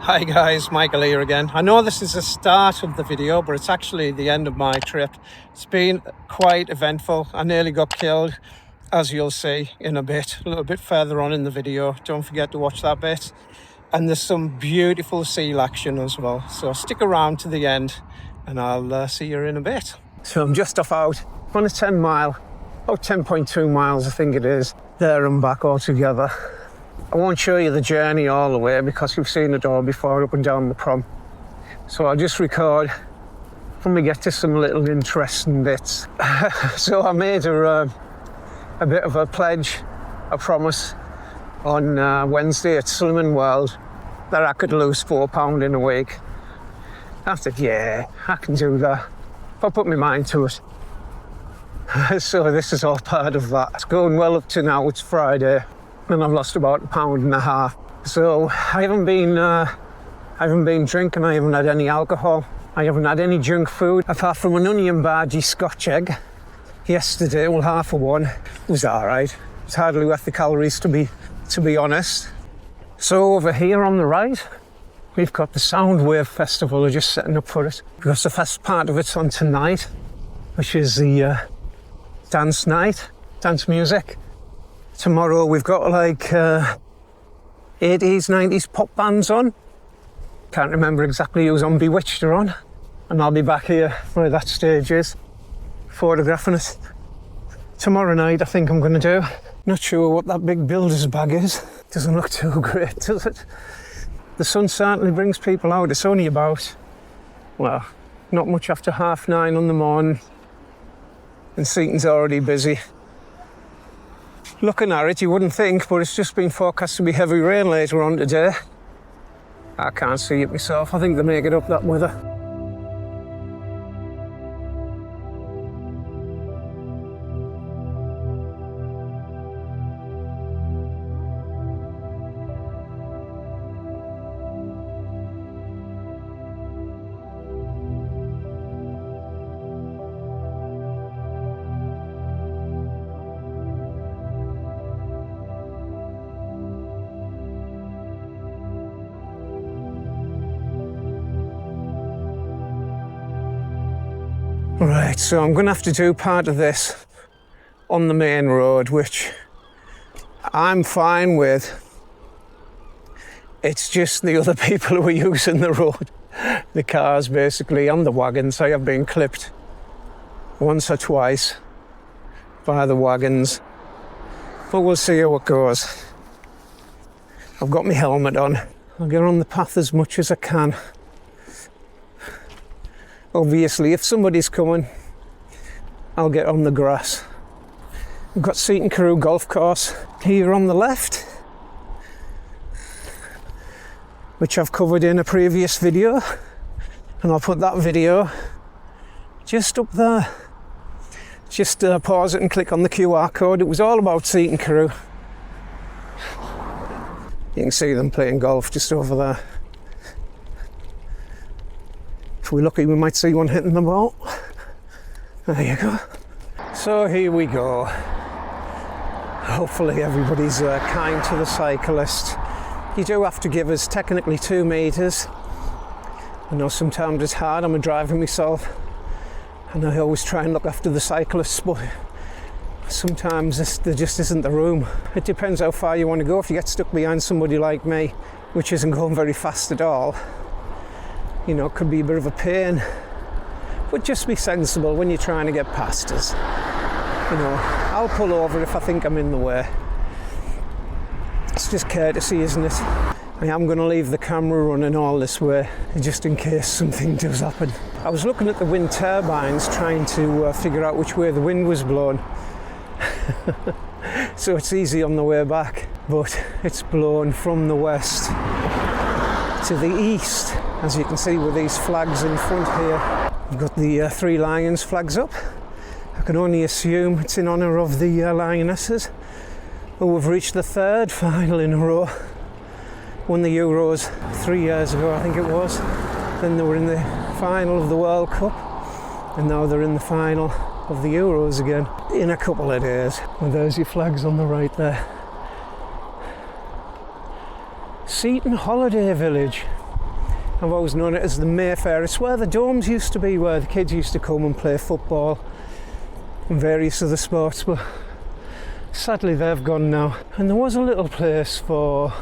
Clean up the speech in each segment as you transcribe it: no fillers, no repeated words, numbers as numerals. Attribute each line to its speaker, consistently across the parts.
Speaker 1: Hi guys, Michael here again. I know this is the start of the video, but it's actually the end of my trip. It's been quite eventful. I nearly got killed, as you'll see in a bit, a little bit further on in the video. Don't forget to watch that bit. And there's some beautiful seal action as well. So stick around to the end and I'll see you in a bit. So I'm just off out on a 10 mile, about 10.2 miles I think it is, there and back altogether. I won't show you the journey all the way because you've seen it all before up and down the prom. So I'll just record when we get to some little interesting bits. So I made a bit of a pledge, a promise on Wednesday at Slimming World that I could lose 4 pounds in a week. I said, yeah, I can do that. I'll put my mind to it. So this is all part of that. It's going well up to now, it's Friday. And I've lost about 1.5 pounds. So I haven't been drinking, I haven't had any alcohol, I haven't had any junk food, apart from an onion bhaji Scotch egg yesterday, well, half of one. It was all right. It's hardly worth the calories, to be honest. So over here on the right, we've got the Soundwave Festival. They're just setting up for it, because the first part of it's on tonight, which is the dance night, dance music. Tomorrow we've got like 80s, 90s pop bands on. Can't remember exactly who's on. Bewitched are on. And I'll be back here where that stage is, photographing it. Tomorrow night I think I'm going to do. Not sure what that big builder's bag is. Doesn't look too great, does it? The sun certainly brings people out. It's only about, well, not much after 9:30 on the morning. And Seaton's already busy. Looking at it, you wouldn't think, but it's just been forecast to be heavy rain later on today. I can't see it myself. I think they make it up, that weather. Right, so I'm going to have to do part of this on the main road, which I'm fine with. It's just the other people who are using the road, the cars basically, and the wagons. I have been clipped once or twice by the wagons, but we'll see how it goes. I've got my helmet on. I'll get on the path as much as I can. Obviously, if somebody's coming, I'll get on the grass. We've got Seaton Carew Golf Course here on the left, which I've covered in a previous video, and I'll put that video just up there. Just pause it and click on the QR code. It was all about Seaton Carew. You can see them playing golf just over there. If we're lucky, we might see one hitting the ball. There you go. So here we go. Hopefully everybody's kind to the cyclist. You do have to give us technically 2 metres. I know sometimes it's hard. I'm a driver myself, and I always try and look after the cyclists, but sometimes there just isn't the room. It depends how far you want to go. If you get stuck behind somebody like me, which isn't going very fast at all, you know, it could be a bit of a pain. But just be sensible when you're trying to get past us. You know, I'll pull over if I think I'm in the way. It's just courtesy, isn't it? I am going to leave the camera running all this way, just in case something does happen. I was looking at the wind turbines, trying to figure out which way the wind was blowing. So it's easy on the way back, but it's blowing from the west to the east, as you can see with these flags in front here. We've got the 3 lions flags up. I can only assume it's in honour of the lionesses, who have reached the 3rd final in a row. Won the Euros 3 years ago, I think it was. Then they were in the final of the World Cup, and now they're in the final of the Euros again in a couple of days. And there's your flags on the right there. Seaton Holiday Village. I've always known it as the Mayfair. It's where the domes used to be, where the kids used to come and play football and various other sports, but sadly they've gone now. And there was a little place for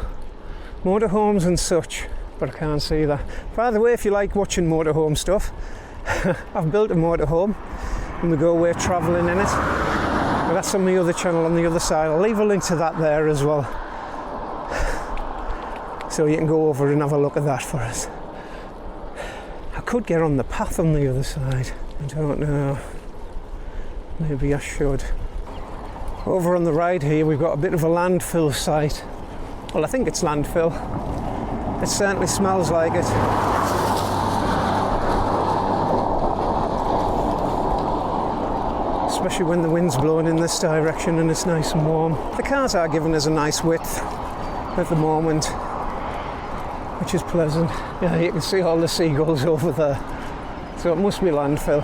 Speaker 1: motorhomes and such, but I can't see that. By the way, if you like watching motorhome stuff, I've built a motorhome and we go away travelling in it. But that's on the other channel on the other side. I'll leave a link to that there as well, so you can go over and have a look at that for us. I could get on the path on the other side. I don't know. Maybe I should. Over on the right here we've got a bit of a landfill site. Well, I think it's landfill. It certainly smells like it. Especially when the wind's blowing in this direction and it's nice and warm. The cars are giving us a nice width at the moment, which is pleasant. Yeah, you can see all the seagulls over there. So it must be landfill.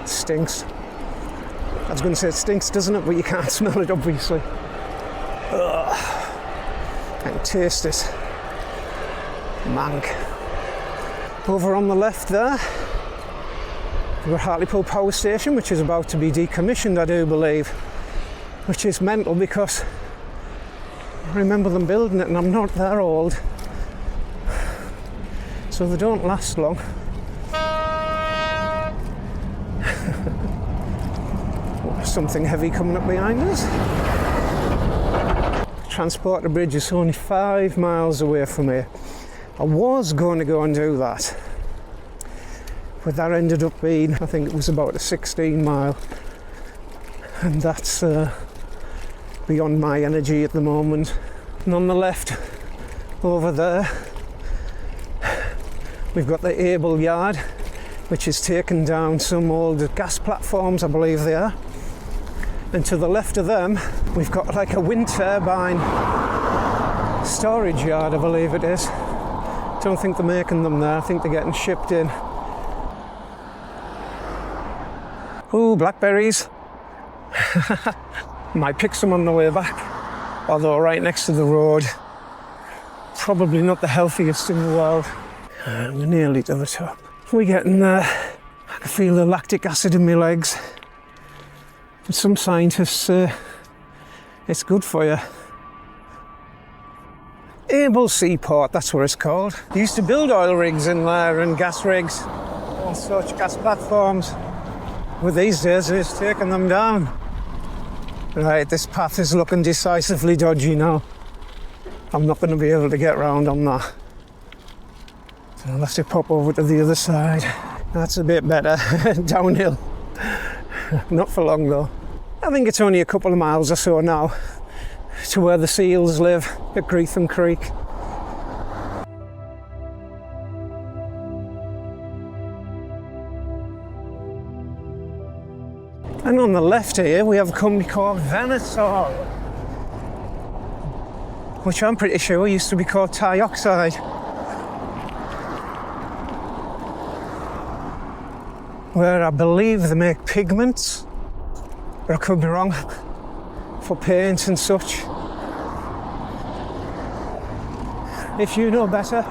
Speaker 1: It stinks. I was going to say it stinks, doesn't it? But you can't smell it, obviously. Ugh. I can taste it. Mank. Over on the left there, we've got Hartlepool power station, which is about to be decommissioned, I do believe. Which is mental because I remember them building it and I'm not that old. So they don't last long. Something heavy coming up behind us. Transporter bridge is only 5 miles away from here. I was going to go and do that, but that ended up being, I think it was about a 16 mile, and that's beyond my energy at the moment. And on the left over there we've got the Able Yard, which has taken down some old gas platforms, I believe they are. And to the left of them, we've got like a wind turbine storage yard, I believe it is. Don't think they're making them there, I think they're getting shipped in. Ooh, blackberries. Might pick some on the way back. Although right next to the road, probably not the healthiest in the world. And we're nearly to the top. We're getting there. I can feel the lactic acid in my legs. And some scientists say it's good for you. Able Seaport, that's what it's called. They used to build oil rigs in there and gas rigs, all such gas platforms. But these days it's taking them down. Right, this path is looking decisively dodgy now. I'm not going to be able to get round on that. So I'll have to pop over to the other side. That's a bit better, downhill. Not for long though. I think it's only a couple of miles or so now to where the seals live at Greetham Creek. And on the left here we have a company called Venator, which I'm pretty sure used to be called Tioxide. Where I believe they make pigments, but I could be wrong, for paint and such. If you know better,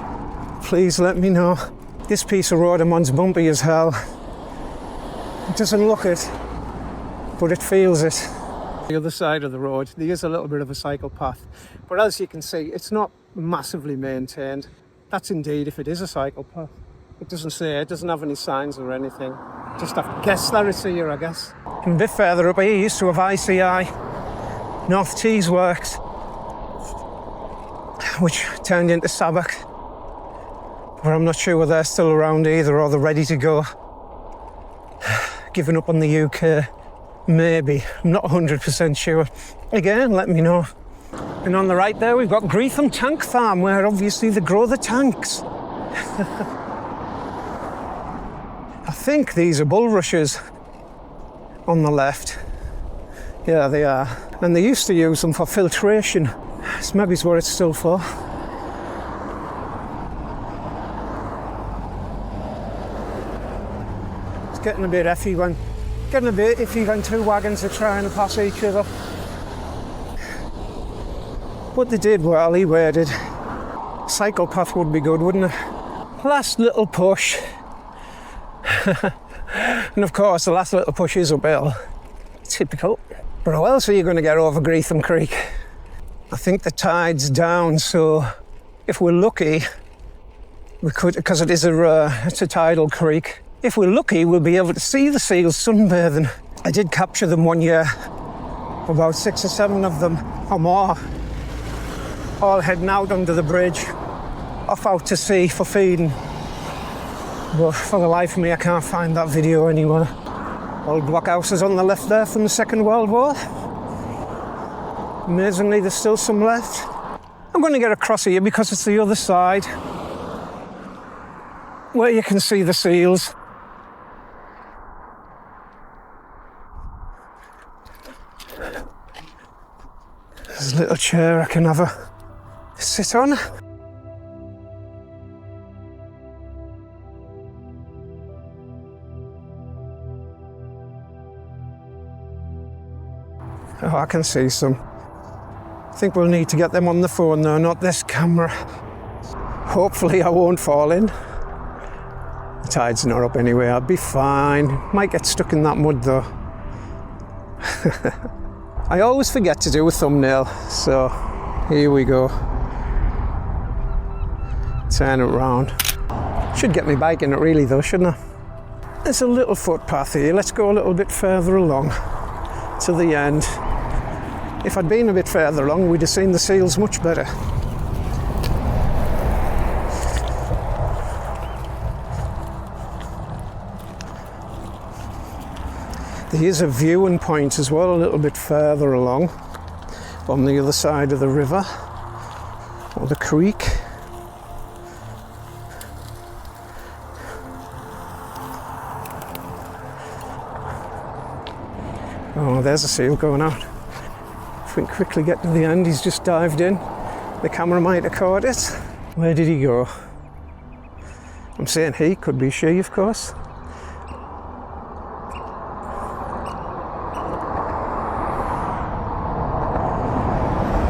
Speaker 1: please let me know. This piece of road I'm on's bumpy as hell. It doesn't look it, but it feels it. The other side of the road, there is a little bit of a cycle path, but as you can see, it's not massively maintained. That's indeed if it is a cycle path. It doesn't say, it doesn't have any signs or anything. Just have to guess that it's here, I guess. And a bit further up here, you used to have ICI, North Tees Works, which turned into Sabak. But I'm not sure whether they're still around either or they're ready to go. Giving up on the UK, maybe. I'm not 100% sure. Again, let me know. And on the right there, we've got Greetham Tank Farm, where obviously they grow the tanks. I think these are bulrushes on the left. Yeah, they are. And they used to use them for filtration. So maybe it's what it's still for. It's getting a bit iffy when two wagons are trying to pass each other. But they did well, he waited. cycle path would be good, wouldn't it? Last little push. And of course, the last little push is uphill. Typical. But how else are you going to get over Greetham Creek? I think the tide's down, so if we're lucky, we could, because it is it's a tidal creek. If we're lucky, we'll be able to see the seals sunbathing. I did capture them one year, about 6 or 7 of them or more, all heading out under the bridge, off out to sea for feeding. But for the life of me, I can't find that video anywhere. Old blockhouses on the left there from the Second World War. Amazingly, there's still some left. I'm going to get across here because it's the other side where you can see the seals. There's a little chair I can have a sit on. Oh, I can see some. I think we'll need to get them on the phone though, not this camera. Hopefully I won't fall in. The tide's not up anyway, I'll be fine. Might get stuck in that mud though. I always forget to do a thumbnail, so here we go. Turn it round. Should get my bike in it really though, shouldn't I? There's a little footpath here. Let's go a little bit further along to the end. If I'd been a bit further along, we'd have seen the seals much better. There is a viewing point as well, a little bit further along, on the other side of the river, or the creek. Oh, there's a seal going out. If we can quickly get to the end, he's just dived in. The camera might have caught it. Where did he go? I'm saying he, could be she, of course.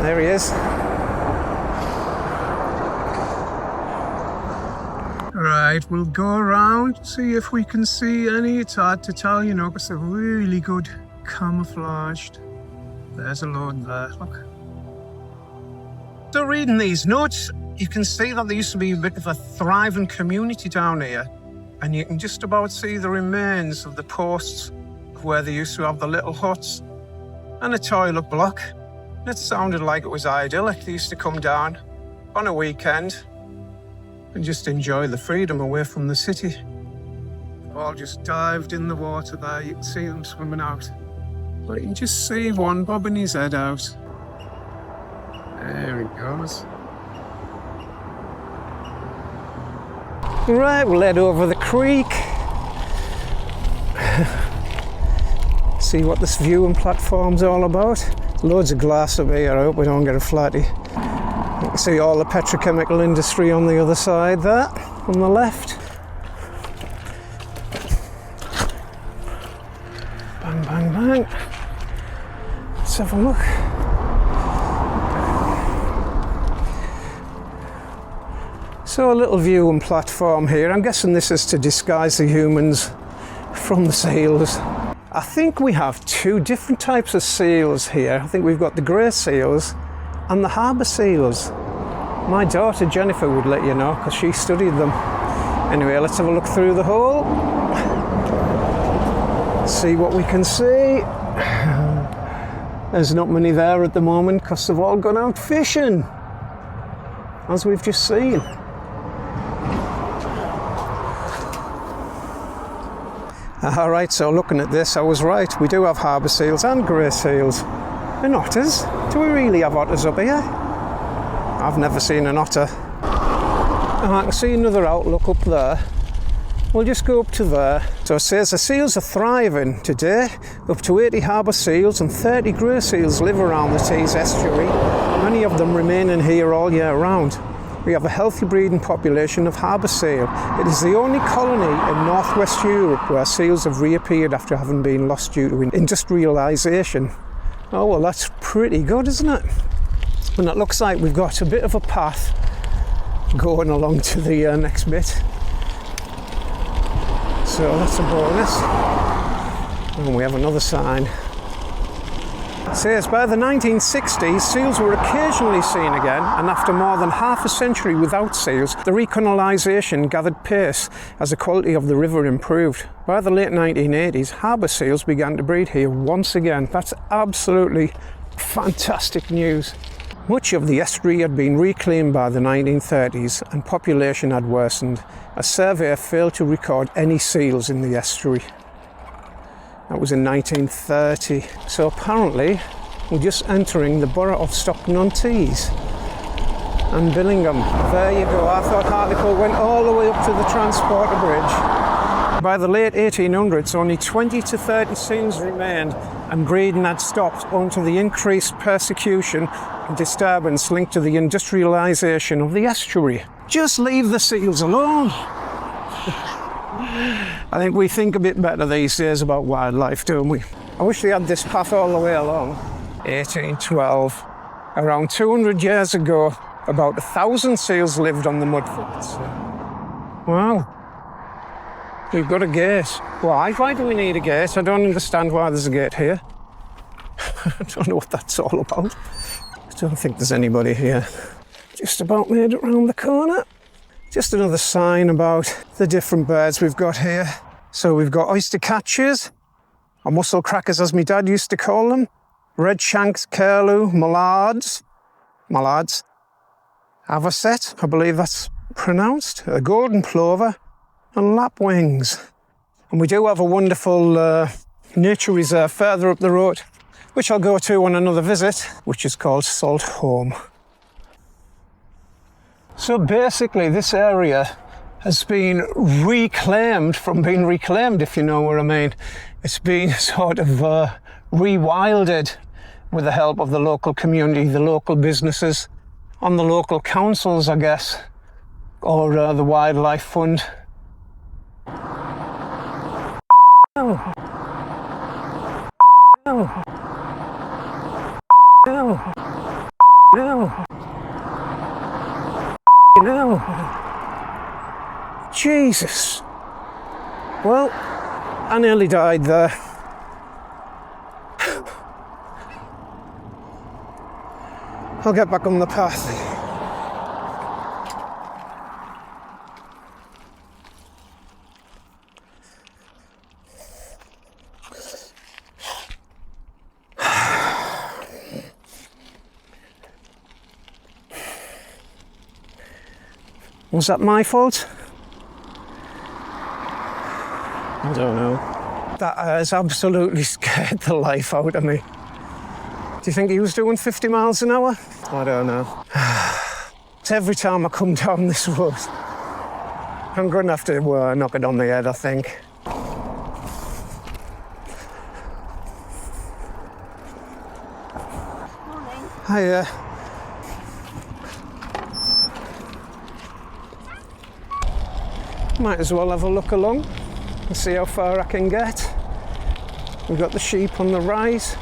Speaker 1: There he is. Right, we'll go around, see if we can see any. It's hard to tell, you know, because they're really good camouflaged. There's a load there, look. So reading these notes, you can see that there used to be a bit of a thriving community down here, and you can just about see the remains of the posts of where they used to have the little huts and a toilet block. It sounded like it was idyllic. They used to come down on a weekend and just enjoy the freedom away from the city. They've all just dived in the water there. You can see them swimming out. But you can just see one bobbing his head out. There he goes. Right, we'll head over the creek. See what this viewing platform's all about. Loads of glass up here, I hope we don't get a flatty. You can see all the petrochemical industry on the other side there, on the left. Bang, bang, bang. Let's have a look. So a little viewing platform here. I'm guessing this is to disguise the humans from the seals. I think we have 2 different types of seals here. I think we've got the grey seals and the harbour seals. My daughter Jennifer would let you know because she studied them. Anyway, let's have a look through the hole. See what we can see. There's not many there at the moment because they've all gone out fishing, as we've just seen. Alright, so looking at this, I was right. We do have harbour seals and grey seals. And otters? Do we really have otters up here? I've never seen an otter. Oh, I can see another outlook up there. We'll just go up to there. So it says the seals are thriving today. Up to 80 harbour seals and 30 grey seals live around the Tees estuary. Many of them remain in here all year round. We have a healthy breeding population of harbour seal. It is the only colony in northwest Europe where seals have reappeared after having been lost due to industrialisation. Oh, well, that's pretty good, isn't it? And it looks like we've got a bit of a path going along to the next bit. So that's a bonus. And we have another sign. It says, by the 1960s, seals were occasionally seen again, and after more than half a century without seals, the recolonisation gathered pace as the quality of the river improved. By the late 1980s, harbour seals began to breed here once again. That's absolutely fantastic news. Much of the estuary had been reclaimed by the 1930s and population had worsened. A surveyor failed to record any seals in the estuary. That was in 1930. So apparently we're just entering the borough of Stockton-on-Tees and Billingham. There you go. I thought Hartlepool went all the way up to the Transporter Bridge. By the late 1800s, only 20 to 30 seals remained and breeding had stopped owing to the increased persecution and disturbance linked to the industrialisation of the estuary. Just leave the seals alone. I think we think a bit better these days about wildlife, don't we? I wish they had this path all the way along. 1812. Around 200 years ago, about 1,000 seals lived on the mudflats. Wow. We've got a gate. Why? Why do we need a gate? I don't understand why there's a gate here. I don't know what that's all about. I don't think there's anybody here. Just about made it round the corner. Just another sign about the different birds we've got here. So we've got oyster catchers, or mussel crackers as my dad used to call them, red shanks, curlew, mallards, avocet, I believe that's pronounced, a golden plover, and lapwings. And we do have a wonderful nature reserve further up the road, which I'll go to on another visit, which is called Salt Home. So basically this area has been reclaimed from being reclaimed, if you know what I mean. It's been sort of rewilded with the help of the local community, the local businesses, on the local councils, I guess, or the Wildlife Fund. No. No. No. No. No. Jesus. Well, I nearly died there. I'll get back on the path. Was that my fault? I don't know. That has absolutely scared the life out of me. Do you think he was doing 50 miles an hour? I don't know. It's every time I come down this road, I'm going to have to knock it on the head, I think.
Speaker 2: Morning.
Speaker 1: Hiya. Might as well have a look along and see how far I can get. We've got the sheep on the right.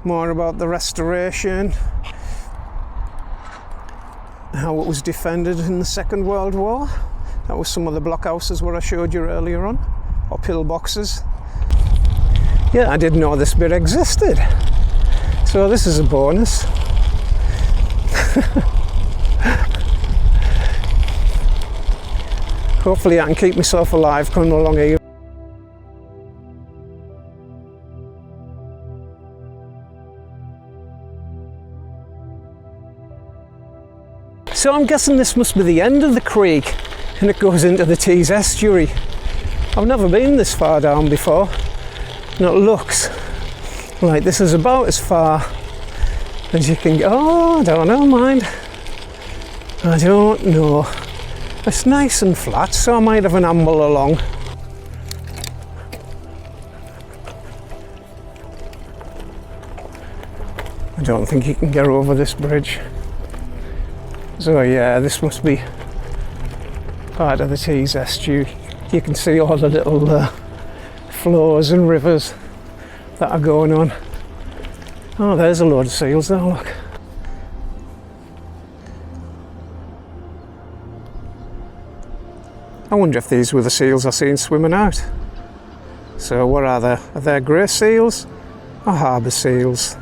Speaker 1: More about the restoration, how it was defended in the Second World War. That was some of the blockhouses where I showed you earlier on, or pillboxes. Yeah, I didn't know this bit existed. So this is a bonus. Hopefully I can keep myself alive coming along here. So I'm guessing this must be the end of the creek and it goes into the Tees estuary. I've never been this far down before and it looks like this is about as far as you can go. Oh, I don't know, mind. I don't know. It's nice and flat, so I might have an amble along. I don't think you can get over this bridge. So yeah, this must be part of the Tees estuary. You can see all the little flows and rivers that are going on. Oh, there's a load of seals there, look. I wonder if these were the seals I seen swimming out. So what are they? Are they grey seals or harbour seals?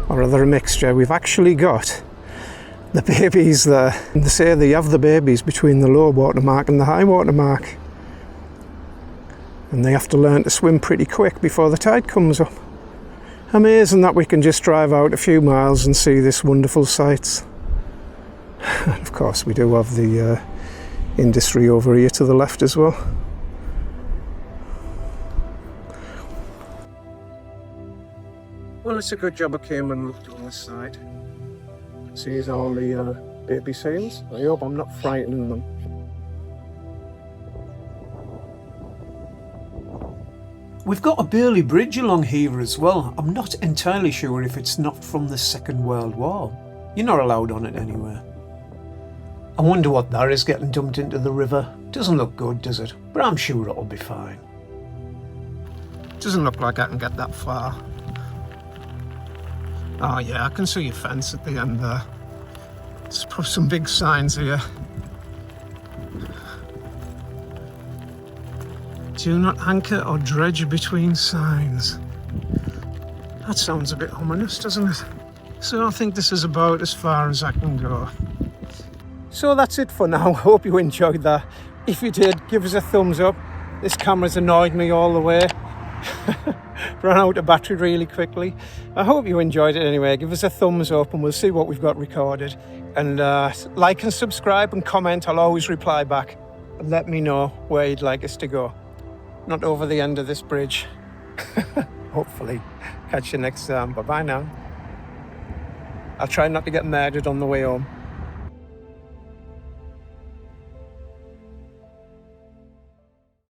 Speaker 1: Or are they a mixture? We've actually got the babies there. And they say they have the babies between the low water mark and the high water mark. And they have to learn to swim pretty quick before the tide comes up. Amazing that we can just drive out a few miles and see this wonderful sights. And of course we do have the industry over here to the left as well. Well, it's a good job I came and looked on this side. See, here's all the baby seals. I hope I'm not frightening them. We've got a Burley Bridge along here as well. I'm not entirely sure if it's not from the Second World War. You're not allowed on it anywhere. I wonder what that is getting dumped into the river. Doesn't look good, does it? But I'm sure it'll be fine. Doesn't look like I can get that far. Oh yeah, I can see a fence at the end there. There's probably some big signs here. Do not anchor or dredge between signs. That sounds a bit ominous, doesn't it? So I think this is about as far as I can go. So that's it for now. I hope you enjoyed that. If you did, give us a thumbs up. This camera's annoyed me all the way. Ran out of battery really quickly. I hope you enjoyed it anyway. Give us a thumbs up and we'll see what we've got recorded. And like and subscribe and comment. I'll always reply back. And let me know where you'd like us to go. Not over the end of this bridge. Hopefully. Catch you next time. Bye-bye now. I'll try not to get murdered on the way home.